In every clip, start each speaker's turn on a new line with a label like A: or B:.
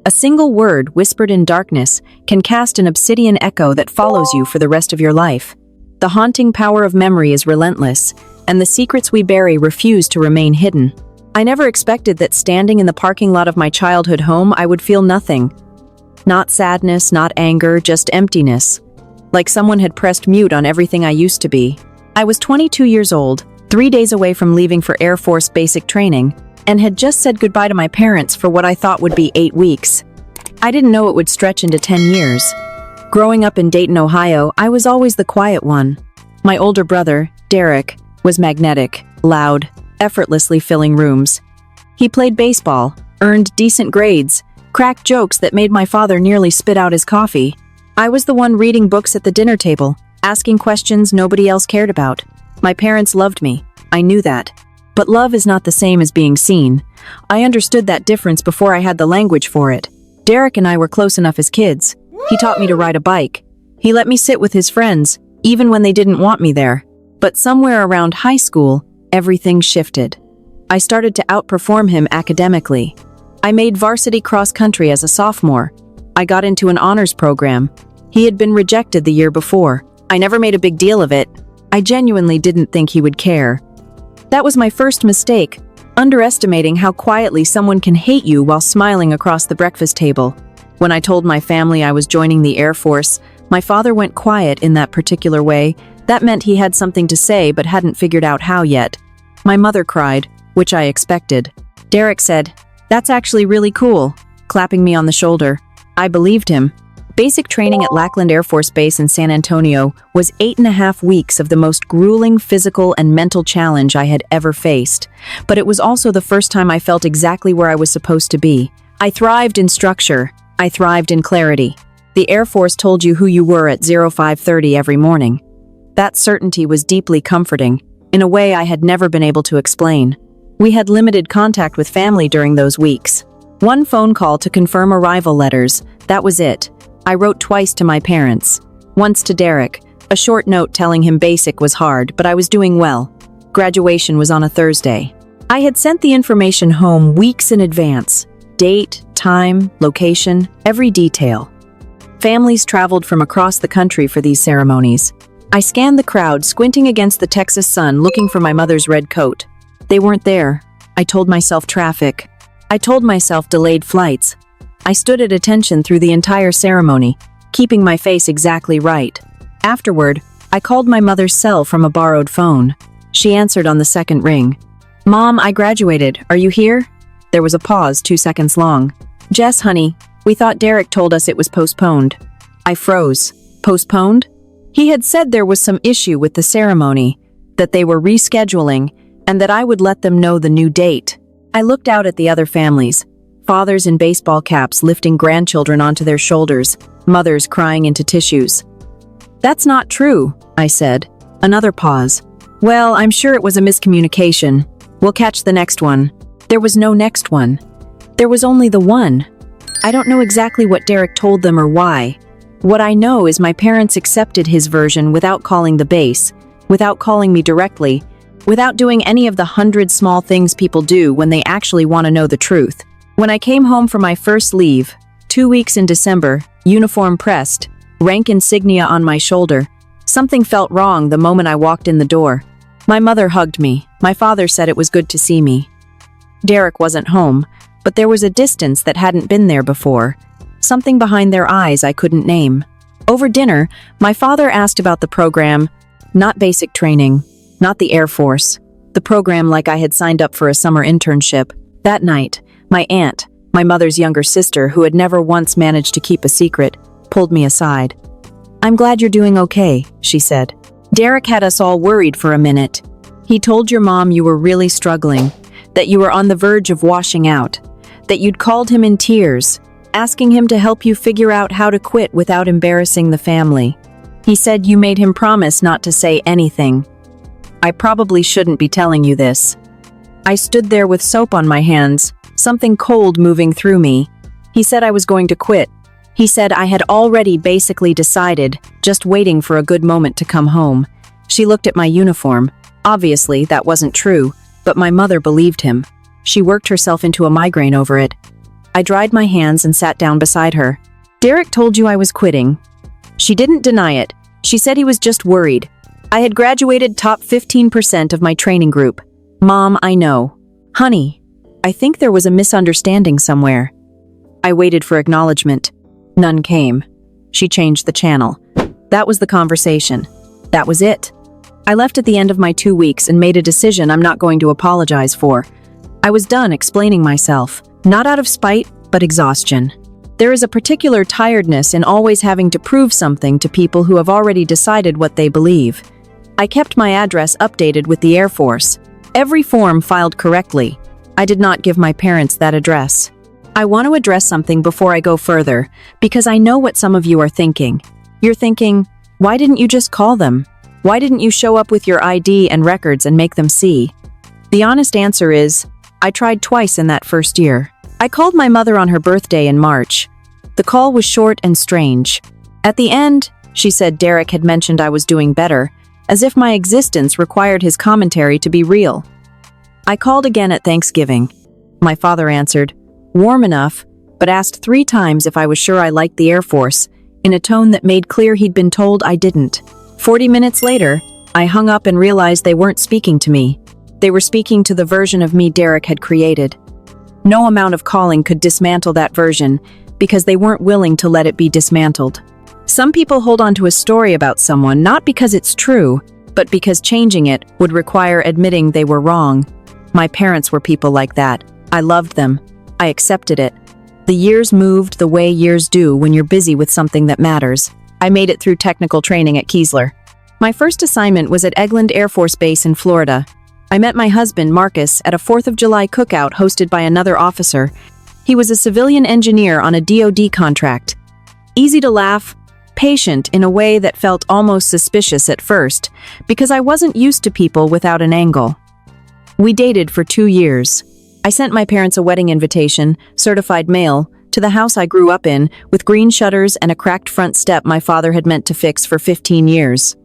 A: A single word whispered in darkness can cast an obsidian echo that follows you for the rest of your life. The haunting power of memory is relentless, and the secrets we bury refuse to remain hidden. I never expected that standing in the parking lot of my childhood home, I would feel nothing. Not sadness, not anger, just emptiness. Like someone had pressed mute on everything I used to be. I was 22 years old, 3 days away from leaving for Air Force basic training, and had just said goodbye to my parents for what I thought would be 8 weeks. I didn't know it would stretch into 10 years. Growing up in Dayton, Ohio, I was always the quiet one. My older brother, Derek, was magnetic, loud, effortlessly filling rooms. He played baseball, earned decent grades, cracked jokes that made my father nearly spit out his coffee. I was the one reading books at the dinner table, asking questions nobody else cared about. My parents loved me. I knew that. But love is not the same as being seen. I understood that difference before I had the language for it. Derek and I were close enough as kids. He taught me to ride a bike. He let me sit with his friends, even when they didn't want me there. But somewhere around high school, everything shifted. I started to outperform him academically. I made varsity cross country as a sophomore. I got into an honors program. He had been rejected the year before. I never made a big deal of it. I genuinely didn't think he would care. That was my first mistake, underestimating how quietly someone can hate you while smiling across the breakfast table. When I told my family I was joining the Air Force, my father went quiet in that particular way. That meant he had something to say but hadn't figured out how yet. My mother cried, which I expected. Derek said, "That's actually really cool," clapping me on the shoulder. I believed him. Basic training at Lackland Air Force Base in San Antonio was 8.5 weeks of the most grueling physical and mental challenge I had ever faced. But it was also the first time I felt exactly where I was supposed to be. I thrived in structure. I thrived in clarity. The Air Force told you who you were at 05:30 every morning. That certainty was deeply comforting, in a way I had never been able to explain. We had limited contact with family during those weeks. One phone call to confirm arrival letters, that was it. I wrote twice to my parents. Once to Derek, a short note telling him basic was hard, but I was doing well. Graduation was on a Thursday. I had sent the information home weeks in advance. Date, time, location, every detail. Families traveled from across the country for these ceremonies. I scanned the crowd, squinting against the Texas sun, looking for my mother's red coat. They weren't there. I told myself traffic. I told myself delayed flights. I stood at attention through the entire ceremony, keeping my face exactly right. Afterward, I called my mother's cell from a borrowed phone. She answered on the second ring. "Mom, I graduated. Are you here?" There was a pause, 2 seconds long. "Jess, honey, we thought Derek told us it was postponed." I froze. Postponed? He had said there was some issue with the ceremony, that they were rescheduling, and that I would let them know the new date. I looked out at the other families. Fathers in baseball caps lifting grandchildren onto their shoulders, mothers crying into tissues. "That's not true," I said. Another pause. "Well, I'm sure it was a miscommunication. We'll catch the next one." There was no next one. There was only the one. I don't know exactly what Derek told them or why. What I know is my parents accepted his version without calling the base, without calling me directly, without doing any of the 100 small things people do when they actually want to know the truth. When I came home for my first leave, 2 weeks in December, uniform pressed, rank insignia on my shoulder, something felt wrong the moment I walked in the door. My mother hugged me. My father said it was good to see me. Derek wasn't home, but there was a distance that hadn't been there before. Something behind their eyes I couldn't name. Over dinner, my father asked about the program, not basic training, not the Air Force, the program like I had signed up for a summer internship. That night, my aunt, my mother's younger sister, who had never once managed to keep a secret, pulled me aside. "I'm glad you're doing okay," she said. "Derek had us all worried for a minute. He told your mom you were really struggling, that you were on the verge of washing out, that you'd called him in tears, asking him to help you figure out how to quit without embarrassing the family. He said you made him promise not to say anything. I probably shouldn't be telling you this." I stood there with soap on my hands, something cold moving through me. He said I was going to quit. He said I had already basically decided, just waiting for a good moment to come home. She looked at my uniform. Obviously, that wasn't true, but my mother believed him. She worked herself into a migraine over it. I dried my hands and sat down beside her. "Derek told you I was quitting." She didn't deny it. She said he was just worried. I had graduated top 15% of my training group. "Mom, I know." "Honey, I think there was a misunderstanding somewhere." I waited for acknowledgement. None came. She changed the channel. That was the conversation. That was it. I left at the end of my 2 weeks and made a decision I'm not going to apologize for. I was done explaining myself, not out of spite, but exhaustion. There is a particular tiredness in always having to prove something to people who have already decided what they believe. I kept my address updated with the Air Force. Every form filed correctly. I did not give my parents that address. I want to address something before I go further, because I know what some of you are thinking. You're thinking, why didn't you just call them? Why didn't you show up with your ID and records and make them see? The honest answer is, I tried twice in that first year. I called my mother on her birthday in March. The call was short and strange. At the end, she said Derek had mentioned I was doing better, as if my existence required his commentary to be real. I called again at Thanksgiving. My father answered, warm enough, but asked 3 times if I was sure I liked the Air Force, in a tone that made clear he'd been told I didn't. 40 minutes later, I hung up and realized they weren't speaking to me. They were speaking to the version of me Derek had created. No amount of calling could dismantle that version, because they weren't willing to let it be dismantled. Some people hold on to a story about someone not because it's true, but because changing it would require admitting they were wrong. My parents were people like that. I loved them. I accepted it. The years moved the way years do when you're busy with something that matters. I made it through technical training at Keesler. My first assignment was at Eglin Air Force Base in Florida. I met my husband, Marcus, at a 4th of July cookout hosted by another officer. He was a civilian engineer on a DoD contract. Easy to laugh, patient in a way that felt almost suspicious at first, because I wasn't used to people without an angle. We dated for 2 years. I sent my parents a wedding invitation, certified mail, to the house I grew up in, with green shutters and a cracked front step my father had meant to fix for 15 years.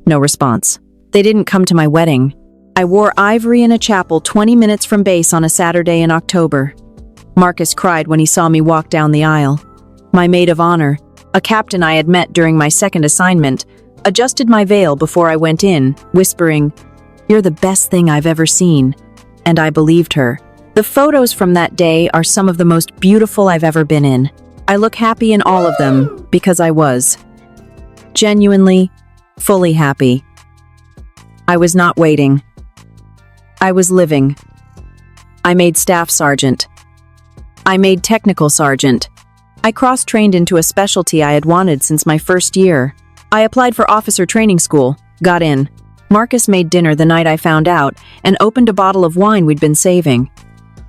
A: No response. They didn't come to my wedding. I wore ivory in a chapel 20 minutes from base on a Saturday in October. Marcus cried when he saw me walk down the aisle. My maid of honor, a captain I had met during my second assignment, adjusted my veil before I went in, whispering, "You're the best thing I've ever seen." And I believed her. The photos from that day are some of the most beautiful I've ever been in. I look happy in all of them, because I was. Genuinely, fully happy. I was not waiting. I was living. I made staff sergeant. I made technical sergeant. I cross-trained into a specialty I had wanted since my first year. I applied for officer training school, got in. Marcus made dinner the night I found out and opened a bottle of wine we'd been saving.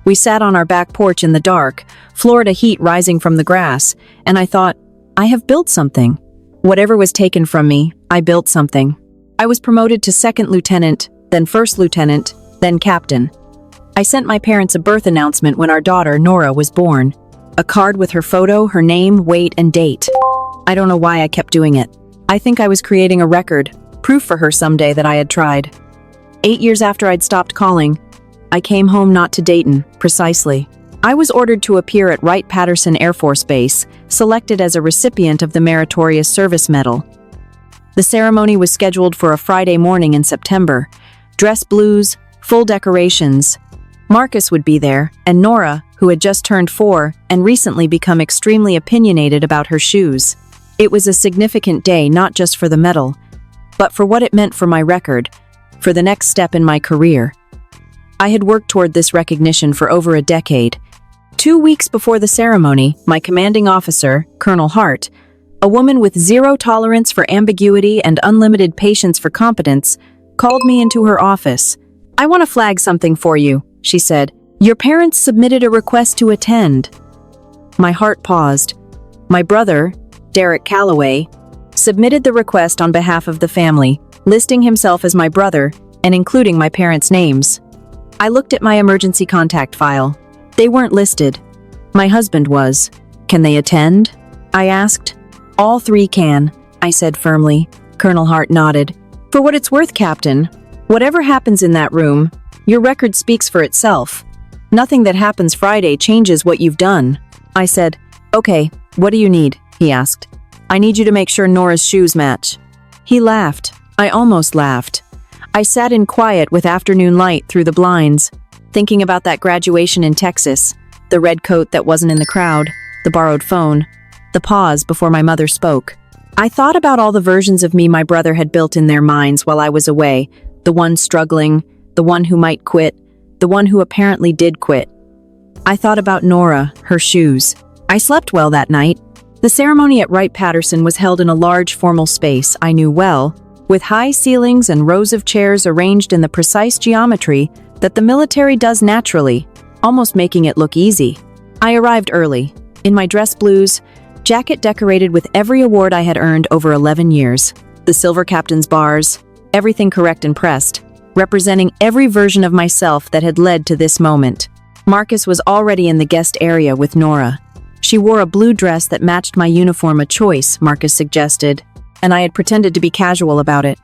A: We sat on our back porch in the dark, Florida heat rising from the grass, and I thought, I have built something. Whatever was taken from me, I built something. I was promoted to 2nd lieutenant, then 1st lieutenant, then captain. I sent my parents a birth announcement when our daughter, Nora, was born. A card with her photo, her name, weight, and date. I don't know why I kept doing it. I think I was creating a record, proof for her someday that I had tried. 8 years after I'd stopped calling, I came home not to Dayton, precisely. I was ordered to appear at Wright-Patterson Air Force Base, selected as a recipient of the Meritorious Service Medal. The ceremony was scheduled for a Friday morning in September. Dress blues, full decorations. Marcus would be there, and Nora, who had just turned 4 and recently become extremely opinionated about her shoes. It was a significant day not just for the medal, but for what it meant for my record, for the next step in my career. I had worked toward this recognition for over a decade. 2 weeks before the ceremony, my commanding officer, Colonel Hart, a woman with zero tolerance for ambiguity and unlimited patience for competence, called me into her office. "I want to flag something for you," she said. "Your parents submitted a request to attend." My heart paused. My brother, Derek Calloway, submitted the request on behalf of the family, listing himself as my brother and including my parents' names. I looked at my emergency contact file. They weren't listed. My husband was. "Can they attend?" I asked. "All 3 can," I said firmly. Colonel Hart nodded. "For what it's worth, Captain, whatever happens in that room, your record speaks for itself. Nothing that happens Friday changes what you've done." I said, "Okay, what do you need?" he asked. "I need you to make sure Nora's shoes match." He laughed. I almost laughed. I sat in quiet with afternoon light through the blinds, thinking about that graduation in Texas, the red coat that wasn't in the crowd, the borrowed phone, the pause before my mother spoke. I thought about all the versions of me my brother had built in their minds while I was away, the one struggling, the one who might quit, the one who apparently did quit. I thought about Nora, her shoes. I slept well that night. The ceremony at Wright-Patterson was held in a large formal space I knew well, with high ceilings and rows of chairs arranged in the precise geometry that the military does naturally, almost making it look easy. I arrived early, in my dress blues, jacket decorated with every award I had earned over 11 years, the silver captain's bars, everything correct and pressed, representing every version of myself that had led to this moment. Marcus was already in the guest area with Nora. She wore a blue dress that matched my uniform, a choice Marcus suggested, and I had pretended to be casual about it.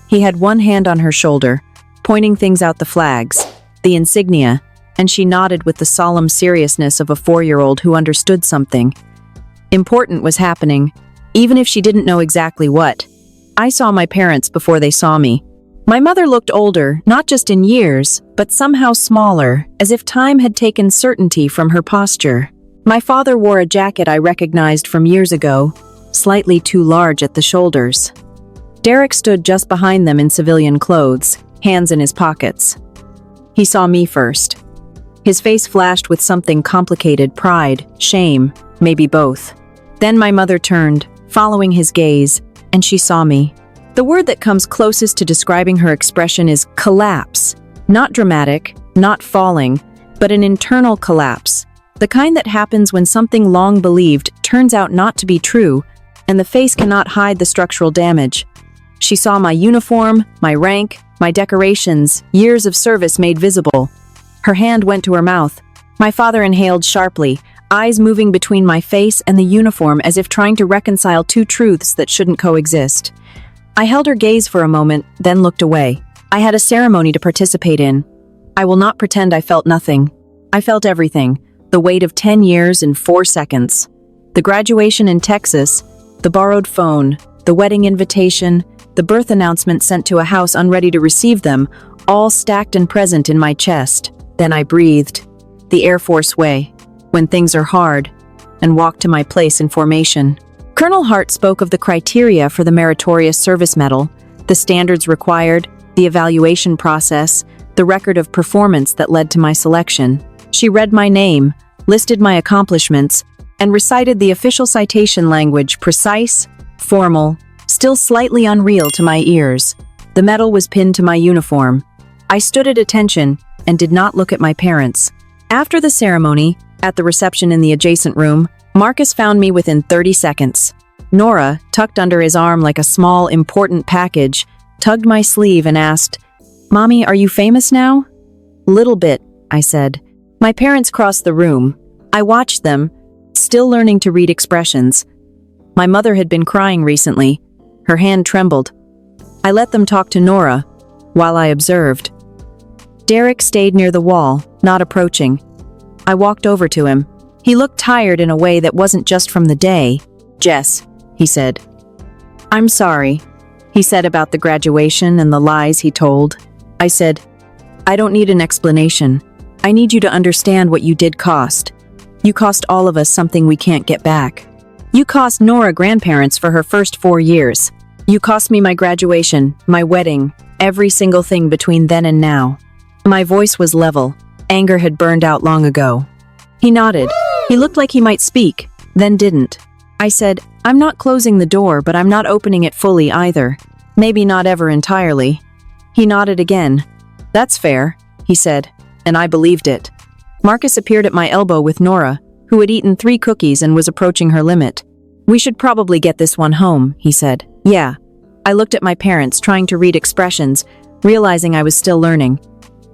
A: He had one hand on her shoulder, pointing things out, the flags, the insignia, and she nodded with the solemn seriousness of a 4-year-old who understood something. Important was happening, even if she didn't know exactly what. I saw my parents before they saw me. My mother looked older, not just in years, but somehow smaller, as if time had taken certainty from her posture. My father wore a jacket I recognized from years ago, slightly too large at the shoulders. Derek stood just behind them in civilian clothes, hands in his pockets. He saw me first. His face flashed with something complicated, pride, shame, maybe both. Then my mother turned, following his gaze, and she saw me. The word that comes closest to describing her expression is collapse. Not dramatic, not falling, but an internal collapse. The kind that happens when something long believed turns out not to be true, and the face cannot hide the structural damage. She saw my uniform, my rank, my decorations, years of service made visible. Her hand went to her mouth. My father inhaled sharply, eyes moving between my face and the uniform as if trying to reconcile two truths that shouldn't coexist. I held her gaze for a moment, then looked away. I had a ceremony to participate in. I will not pretend I felt nothing. I felt everything, the weight of 10 years in 4 seconds. The graduation in Texas, the borrowed phone, the wedding invitation, the birth announcement sent to a house unready to receive them, all stacked and present in my chest. Then I breathed, the Air Force way, when things are hard, and walked to my place in formation. Colonel Hart spoke of the criteria for the Meritorious Service Medal, the standards required, the evaluation process, the record of performance that led to my selection. She read my name, listed my accomplishments, and recited the official citation language, precise, formal, still slightly unreal to my ears. The medal was pinned to my uniform. I stood at attention and did not look at my parents. After the ceremony, at the reception in the adjacent room, Marcus found me within 30 seconds. Nora, tucked under his arm like a small, important package, tugged my sleeve and asked, "Mommy, are you famous now?" "Little bit," I said. My parents crossed the room. I watched them, still learning to read expressions. My mother had been crying recently. Her hand trembled. I let them talk to Nora, while I observed. Derek stayed near the wall, not approaching. I walked over to him. He looked tired in a way that wasn't just from the day. "Jess," he said. "I'm sorry," he said about the graduation and the lies he told. I said, "I don't need an explanation. I need you to understand what you did cost. You cost all of us something we can't get back. You cost Nora grandparents for her first 4 years. You cost me my graduation, my wedding, every single thing between then and now." My voice was level. Anger had burned out long ago. He nodded. He looked like he might speak, then didn't. I said, "I'm not closing the door, but I'm not opening it fully either. Maybe not ever entirely." He nodded again. "That's fair," he said, and I believed it. Marcus appeared at my elbow with Nora, who had eaten 3 cookies and was approaching her limit. "We should probably get this one home," he said. "Yeah." I looked at my parents, trying to read expressions, realizing I was still learning.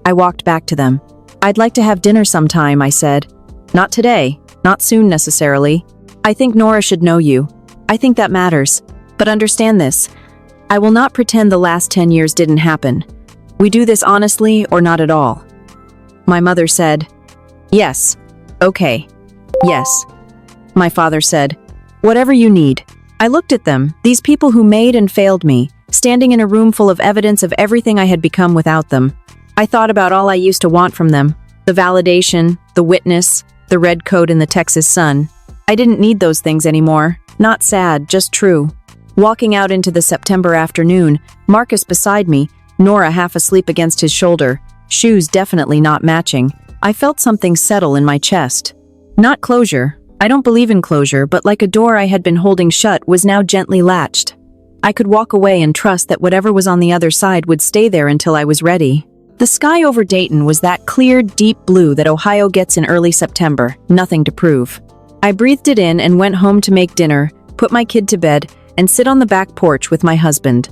A: I walked back to them. "I'd like to have dinner sometime," I said. "Not today, not soon necessarily. I think Nora should know you. I think that matters. But understand this. I will not pretend the last 10 years didn't happen. We do this honestly or not at all." My mother said, "Yes. Okay. Yes." My father said, "Whatever you need." I looked at them, these people who made and failed me, standing in a room full of evidence of everything I had become without them. I thought about all I used to want from them, the validation, the witness, the red coat in the Texas sun. I didn't need those things anymore. Not sad, just true. Walking out into the September afternoon, Marcus beside me, Nora half asleep against his shoulder, shoes definitely not matching, I felt something settle in my chest. Not closure. I don't believe in closure, but like a door I had been holding shut was now gently latched. I could walk away and trust that whatever was on the other side would stay there until I was ready. The sky over Dayton was that clear, deep blue that Ohio gets in early September, nothing to prove. I breathed it in and went home to make dinner, put my kid to bed, and sit on the back porch with my husband.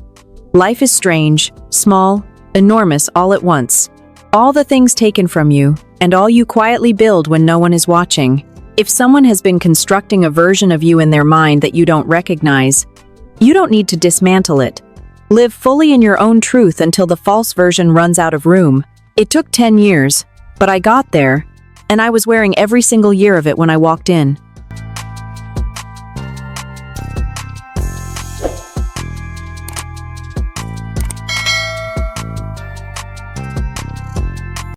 A: Life is strange, small, enormous all at once. All the things taken from you, and all you quietly build when no one is watching. If someone has been constructing a version of you in their mind that you don't recognize, you don't need to dismantle it. Live fully in your own truth until the false version runs out of room. It took 10 years, but I got there, and I was wearing every single year of it when I walked in.